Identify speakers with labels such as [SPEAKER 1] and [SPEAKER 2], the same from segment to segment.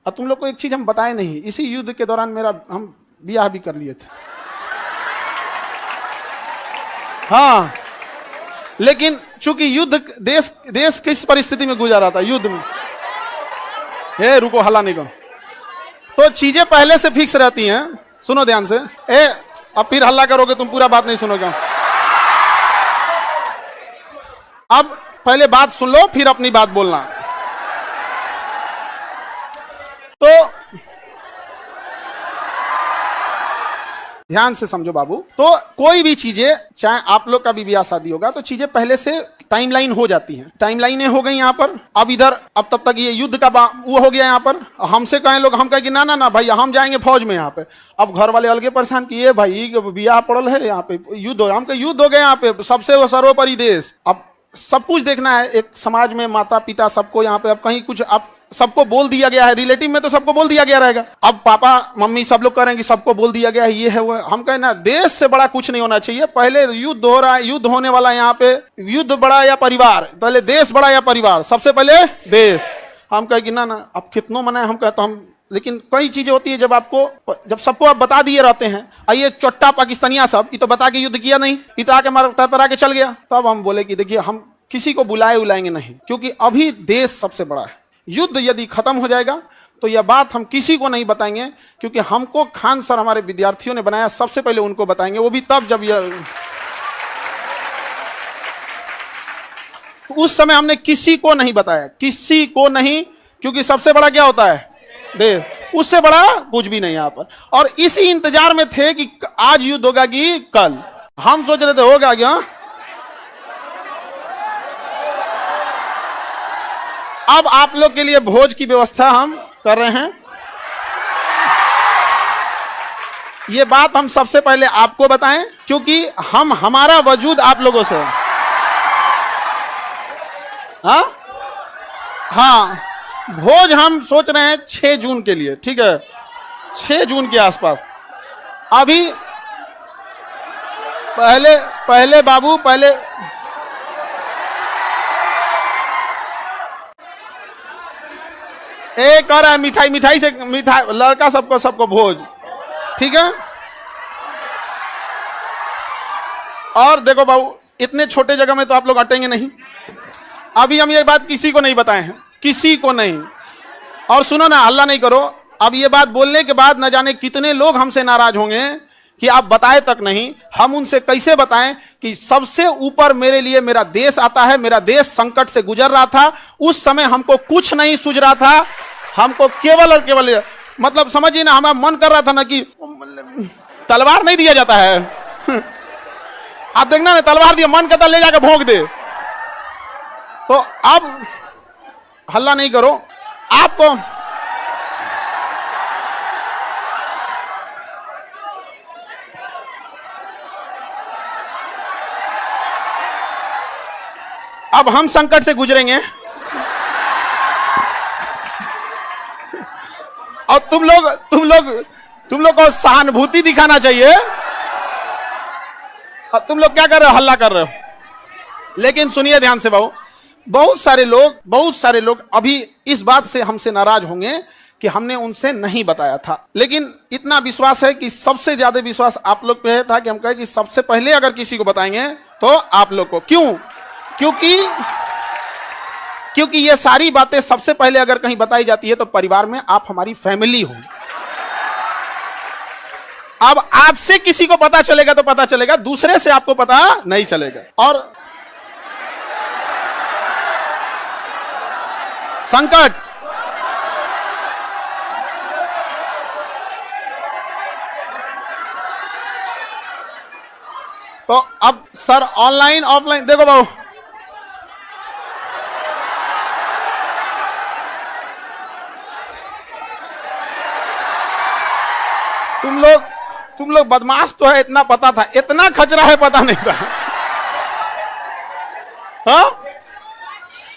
[SPEAKER 1] और तुम लोग को एक चीज हम बताए नहीं, इसी युद्ध के दौरान हम ब्याह भी कर लिए थे। हाँ, लेकिन चूंकि युद्ध देश किस परिस्थिति में गुजारा था युद्ध में, हे रुको हल्ला नहीं करो, तो चीजें पहले से फिक्स रहती हैं। सुनो ध्यान से, अब फिर हल्ला करोगे तुम, पूरा बात नहीं सुनोगे। अब पहले बात सुन लो, फिर अपनी बात बोलना। तो ध्यान से समझो बाबू, तो कोई भी चीजें, चाहे आप लोग का भी ब्याह शादी होगा, तो चीजें पहले से टाइमलाइन हो जाती हैं। टाइमलाइनें हो गई यहाँ पर। अब इधर अब तब तक ये युद्ध का वो हो गया यहाँ पर। हमसे कहें लोग, हम कहें कि ना ना ना भाई हम जाएंगे फौज में यहाँ पे। अब घर वाले अलगे परेशान किए, भाई ब्याह पड़ल है यहाँ पे, युद्ध हो, हम युद्ध हो गए यहाँ पे, सबसे सर्वोपरि देश। अब सब कुछ देखना है, एक समाज में माता पिता सबको यहाँ पे, अब कहीं कुछ अब सबको बोल दिया गया है, रिलेटिव में तो सबको बोल दिया गया रहेगा। अब पापा मम्मी सब लोग कह रहे हैं कि सबको बोल दिया गया है, ये है वो है। हम कहें ना, देश से बड़ा कुछ नहीं होना चाहिए। पहले युद्ध हो रहा है, युद्ध होने वाला है यहाँ पे, युद्ध बड़ा या परिवार, पहले देश बड़ा या परिवार, सबसे पहले देश। हम कहे कि ना ना, अब कितनों मनाए, हम कहते हम, लेकिन कई चीजें होती है जब सबको आप बता दिए रहते हैं। आइए चोट्टा पाकिस्तानिया सब, ये तो बता के युद्ध किया नहीं, ये तो आके मार तरतरा के चल गया। तब हम बोले कि देखिए हम किसी को बुलाएंगे नहीं, क्योंकि अभी देश सबसे बड़ा है। युद्ध यदि खत्म हो जाएगा तो यह बात हम किसी को नहीं बताएंगे, क्योंकि हमको खान सर हमारे विद्यार्थियों ने बनाया, सबसे पहले उनको बताएंगे, वो भी तब जब यह, उस समय हमने किसी को नहीं बताया, किसी को नहीं, क्योंकि सबसे बड़ा क्या होता है देश, उससे बड़ा कुछ भी नहीं यहाँ पर। और इसी इंतजार में थे कि आज युद्ध होगा कि कल। हम सोच रहे थे होगा क्या। अब आप लोग के लिए भोज की व्यवस्था हम कर रहे हैं। ये बात हम सबसे पहले आपको बताएं, क्योंकि हमारा वजूद आप लोगों से। हाँ, भोज हम सोच रहे हैं 6 जून के लिए, ठीक है, 6 जून के आसपास। अभी पहले बाबू, पहले एक कर रहा है मिठाई से, मिठाई लड़का सबको भोज, ठीक है। और देखो बाबू, इतने छोटे जगह में तो आप लोग अटेंगे नहीं। अभी हम ये बात किसी को नहीं बताए हैं, किसी को नहीं। और सुनो ना, हल्ला नहीं करो। अब ये बात बोलने के बाद न जाने कितने लोग हमसे नाराज होंगे कि आप बताए तक नहीं। हम उनसे कैसे बताएं कि सबसे ऊपर मेरे लिए मेरा देश आता है। मेरा देश संकट से गुजर रहा था, उस समय हमको कुछ नहीं सूझ रहा था, हमको केवल और केवल, मतलब समझिए ना, हमारा मन कर रहा था ना कि तलवार नहीं दिया जाता है आप देखना ना, तलवार दिया, मन करता ले जाकर भोंक दे। तो अब हल्ला नहीं करो। आपको अब हम संकट से गुजरेंगे और तुम लोग को सहानुभूति दिखाना चाहिए। और तुम लोग क्या कर रहे हो, हल्ला कर रहे हो। लेकिन सुनिए ध्यान से बाबू, बहुत सारे लोग अभी इस बात से हमसे नाराज होंगे कि हमने उनसे नहीं बताया था। लेकिन इतना विश्वास है कि सबसे ज्यादा विश्वास आप लोग पे था कि हम कहे कि सबसे पहले अगर किसी को बताएंगे तो आप लोग को। क्यों? क्योंकि ये सारी बातें सबसे पहले अगर कहीं बताई जाती है तो परिवार में आप हमारी फैमिली हो। अब आपसे किसी को पता चलेगा तो पता चलेगा, दूसरे से आपको पता नहीं चलेगा। और संकट, तो अब सर ऑनलाइन ऑफलाइन देखो बाबू, तुम लोग बदमाश तो है, इतना पता था, इतना खचरा है पता नहीं था। हाँ?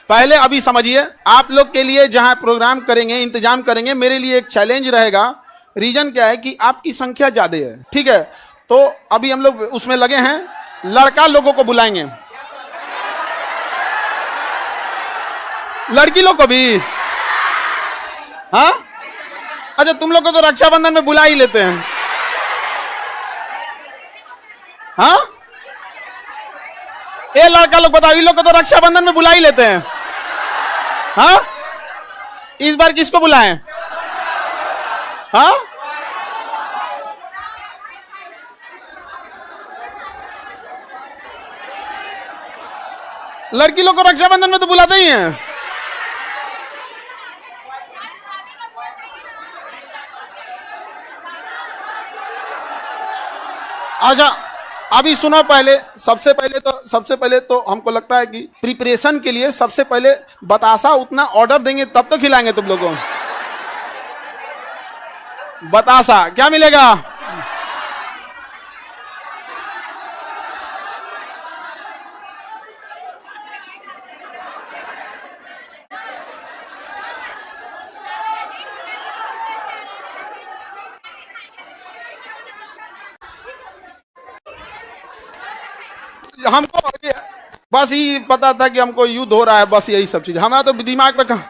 [SPEAKER 1] पहले अभी समझिए, आप लोग के लिए जहां प्रोग्राम करेंगे, इंतजाम करेंगे, मेरे लिए एक चैलेंज रहेगा। रीजन क्या है कि आपकी संख्या ज्यादा है, ठीक है। तो अभी हम लोग उसमें लगे हैं, लड़का लोगों को बुलाएंगे, लड़की लोग को भी। हाँ, अच्छा तुम लोग को तो रक्षाबंधन में बुला ही लेते हैं। हाँ, ये लड़का लोग बताओ, इन लोग को तो रक्षाबंधन में बुला ही लेते हैं। हाँ, इस बार किसको बुलाएं? हाँ, लड़की लोग को रक्षाबंधन में तो बुलाते ही हैं। अच्छा अभी सुनो, पहले सबसे पहले तो हमको लगता है कि प्रिपरेशन के लिए सबसे पहले बतासा उतना ऑर्डर देंगे तब तो खिलाएंगे तुम लोगों को। बतासा क्या मिलेगा? हमको बस ही पता था कि हमको युद्ध हो रहा है, बस यही सब चीज हमारा तो दिमाग में कहा।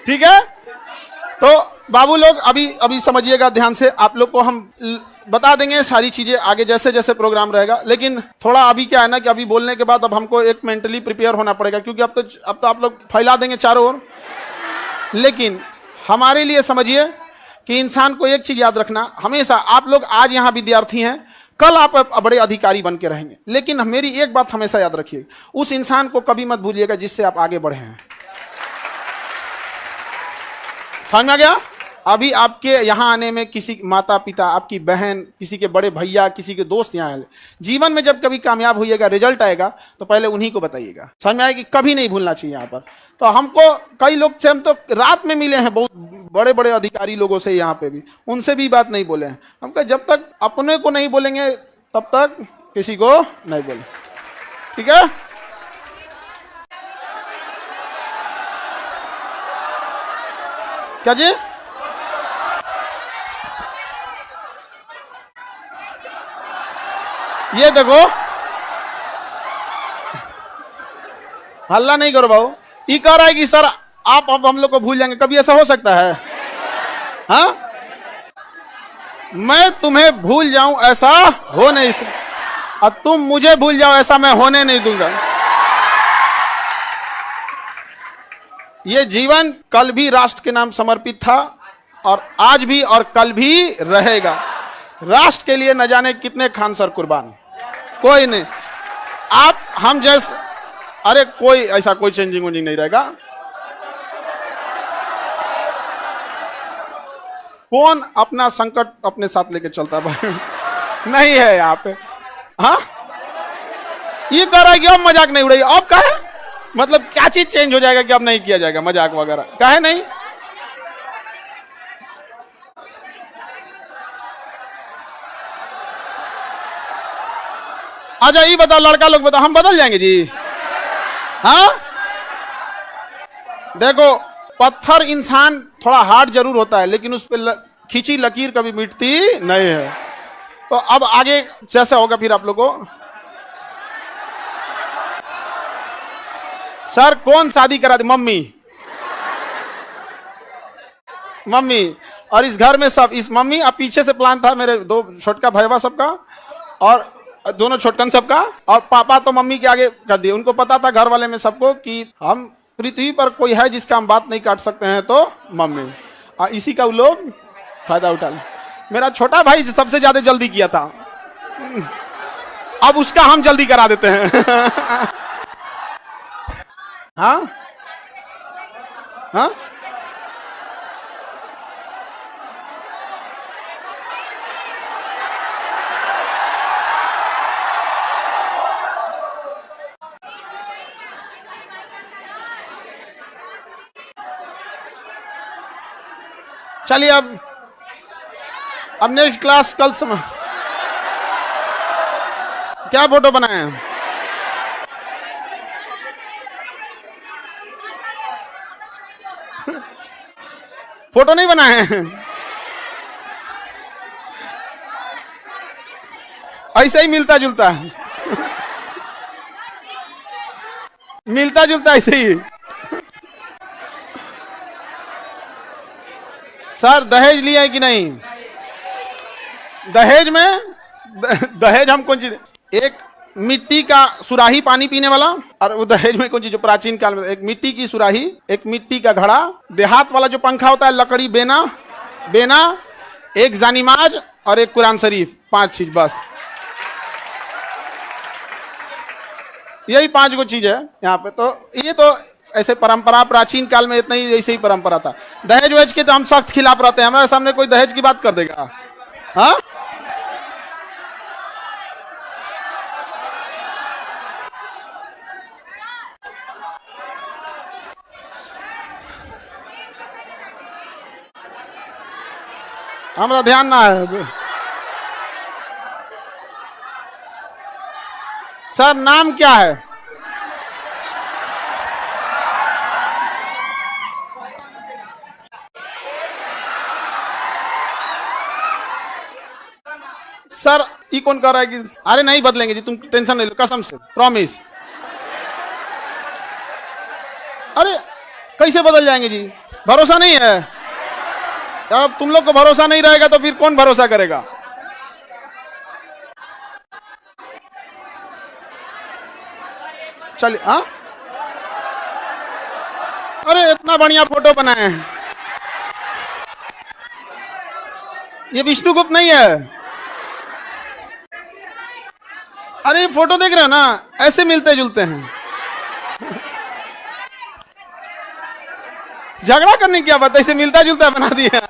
[SPEAKER 1] ठीक है, तो बाबू लोग अभी समझिएगा ध्यान से, आप लोग को हम बता देंगे सारी चीजें आगे जैसे जैसे प्रोग्राम रहेगा। लेकिन थोड़ा अभी क्या है ना कि अभी बोलने के बाद अब हमको एक मेंटली प्रिपेयर होना पड़ेगा, क्योंकि अब तो आप लोग फैला देंगे चारों ओर। लेकिन हमारे लिए समझिए कि इंसान को एक चीज याद रखना हमेशा, आप लोग आज यहाँ विद्यार्थी हैं, कल आप बड़े अधिकारी बन के रहेंगे। लेकिन मेरी एक बात हमेशा याद रखिए, उस इंसान को कभी मत भूलिएगा जिससे आप आगे बढ़े हैं। समझ में आ गया? अभी आपके यहाँ आने में किसी माता पिता, आपकी बहन, किसी के बड़े भैया, किसी के दोस्त यहाँ आए, जीवन में जब कभी कामयाब होइएगा, रिजल्ट आएगा तो पहले उन्हीं को बताइएगा। समझ में आएगी? कभी नहीं भूलना चाहिए यहाँ पर। तो हमको कई लोग से हम तो रात में मिले हैं, बहुत बड़े बड़े अधिकारी लोगों से यहाँ पे भी, उनसे भी बात नहीं बोले हैं। हम कहा जब तक अपने को नहीं बोलेंगे तब तक किसी को नहीं बोले। ठीक है? क्या जी? ये देखो, हल्ला नहीं करो भाऊ। ये कह रहा है कि सर आप अब हम लोग को भूल जाएंगे, कभी ऐसा हो सकता है? हाँ, मैं तुम्हें भूल जाऊं ऐसा हो नहीं सकता, और तुम मुझे भूल जाओ ऐसा मैं होने नहीं दूंगा। ये जीवन कल भी राष्ट्र के नाम समर्पित था, और आज भी और कल भी रहेगा। राष्ट्र के लिए न जाने कितने खान सर कुर्बान, कोई नहीं। आप हम जैसे, अरे कोई ऐसा कोई चेंजिंग वेंजिंग नहीं रहेगा। कौन अपना संकट अपने साथ लेके चलता भाई? नहीं है यहाँ पे। हाँ, ये कह रहा है कि अब मजाक नहीं उड़ाइए। अब कहे मतलब क्या चीज चेंज हो जाएगा कि अब नहीं किया जाएगा मजाक वगैरह? कहे नहीं। अच्छा ये बताओ, लड़का लोग बताओ, हम बदल जाएंगे जी? हाँ, देखो पत्थर इंसान थोड़ा हार्ड जरूर होता है, लेकिन उस पर खींची लकीर कभी मिटती नहीं है। तो अब आगे जैसा होगा फिर आप लोगों को। सर कौन शादी करा दे? मम्मी। मम्मी, और इस घर में सब, इस मम्मी, अब पीछे से प्लान था मेरे दो छोटका भैया सबका, और दोनों छोटकन सबका, और पापा तो मम्मी के आगे कर दिए। उनको पता था घर वाले में सबको कि हम पृथ्वी पर कोई है जिसका हम बात नहीं काट सकते हैं तो मम्मी, और इसी का वो लोग फायदा उठा ले। मेरा छोटा भाई सबसे ज्यादा जल्दी किया था, अब उसका हम जल्दी करा देते हैं। हाँ हाँ, चलिए अब नेक्स्ट क्लास कल समय क्या फोटो बनाए हैं? फोटो नहीं बनाए हैं, ऐसे ही मिलता जुलता है, मिलता जुलता ऐसे ही। सर दहेज लिया है कि नहीं? दहेज में दहेज हम कौन चीज, एक मिट्टी का सुराही पानी पीने वाला, और वो दहेज में कौन चीज जो प्राचीन काल में एक मिट्टी की सुराही, एक मिट्टी का घड़ा, देहात वाला जो पंखा होता है लकड़ी, बेना बेना, एक जानिमाज और एक कुरान शरीफ, 5 चीज बस। यही 5 गो चीज है यहाँ पे। तो ये तो ऐसे परंपरा प्राचीन काल में इतना ही ऐसे ही परंपरा था। दहेज वहेज के तो हम सख्त खिलाफ रहते हैं, हमारे सामने कोई दहेज की बात कर देगा, हाँ? हमारा ध्यान ना है। सर नाम क्या है? सर ये कौन कह रहा है कि अरे नहीं बदलेंगे जी, तुम टेंशन नहीं लो, कसम से प्रॉमिस। अरे कैसे बदल जाएंगे जी, भरोसा नहीं है यार। अब तुम लोग को भरोसा नहीं रहेगा तो फिर कौन भरोसा करेगा? चलिए, हाँ, अरे इतना बढ़िया फोटो बनाए हैं, ये विष्णुगुप्त नहीं है। अरे फोटो देख रहे हो ना, ऐसे मिलते जुलते हैं। झगड़ा करने की क्या बात है, इसे मिलता जुलता बना दिया।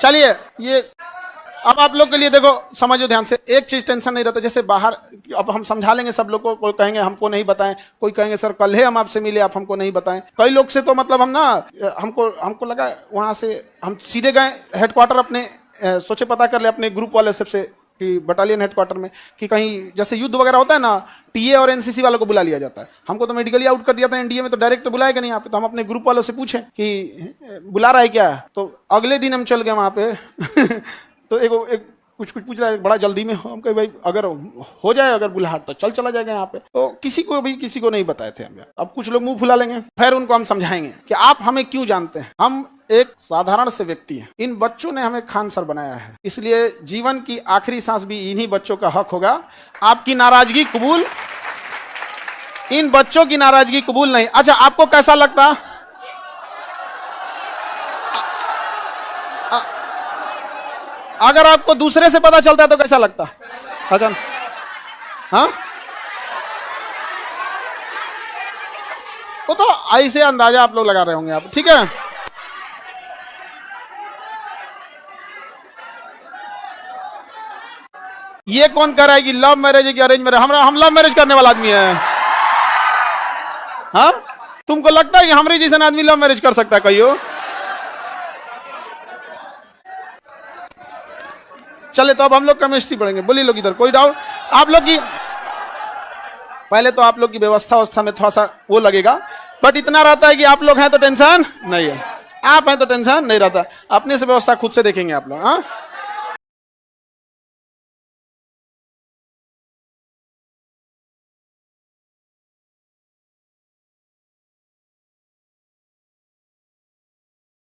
[SPEAKER 1] चलिए, ये अब आप लोग के लिए देखो, समझो ध्यान से, एक चीज टेंशन नहीं रहता। जैसे बाहर अब हम समझा लेंगे सब लोग को, कोई कहेंगे हमको नहीं बताएं, कोई कहेंगे सर कल ही हम आपसे मिले, आप हमको नहीं बताएं। कई लोग से तो मतलब हम ना, हमको लगा वहां से हम सीधे गए हेडक्वार्टर अपने, सोचे पता कर ले अपने ग्रुप वाले सबसे कि बटालियन हेडक्वार्टर में कि कहीं जैसे युद्ध वगैरह होता है ना, टीए और एनसीसी वालों को बुला लिया जाता है। हमको तो मेडिकली आउट कर दिया था एनडीए में, तो डायरेक्ट तो बुलाएगा नहीं यहाँ पे। तो हम अपने ग्रुप वालों से पूछे कि बुला रहा है क्या, तो अगले दिन हम चल गए वहाँ पे। तो एक कुछ पूछ रहा है, बड़ा जल्दी में हो। हम कहे भाई अगर हो जाए, अगर बुलाहट तो चला जाएगा यहाँ पे। तो किसी को नहीं बताए थे हम। अब कुछ लोग मुंह फुला लेंगे, फिर उनको हम समझाएंगे कि आप हमें क्यों जानते हैं, हम एक साधारण से व्यक्ति हैं। इन बच्चों ने हमें खान सर बनाया है, इसलिए जीवन की आखिरी सांस भी इन्हीं बच्चों का हक होगा। आपकी नाराजगी कबूल, इन बच्चों की नाराजगी कबूल नहीं। अच्छा, आपको कैसा लगता, अगर आपको दूसरे से पता चलता है तो कैसा लगता? अच्छा, हाँ, वो तो ऐसे अंदाजा आप लोग लगा रहे होंगे आप, ठीक है। ये कौन कह रहा है कि लव मैरिज है कि अरेंज मैरिज? हम लव मैरिज करने वाला आदमी है, हाँ? तुमको लगता है कि हमारे जैसा आदमी लव मैरिज कर सकता है? कहियो। चले तो अब हम लोग केमिस्ट्री पढ़ेंगे। बोलिए लोग इधर, कोई डाउट? आप लोग की पहले तो आप लोग की व्यवस्था में थोड़ा सा वो लगेगा, बट इतना रहता है कि आप लोग हैं तो टेंशन नहीं है, आप हैं तो टेंशन नहीं रहता। अपने से व्यवस्था खुद से देखेंगे आप लोग, हाँ।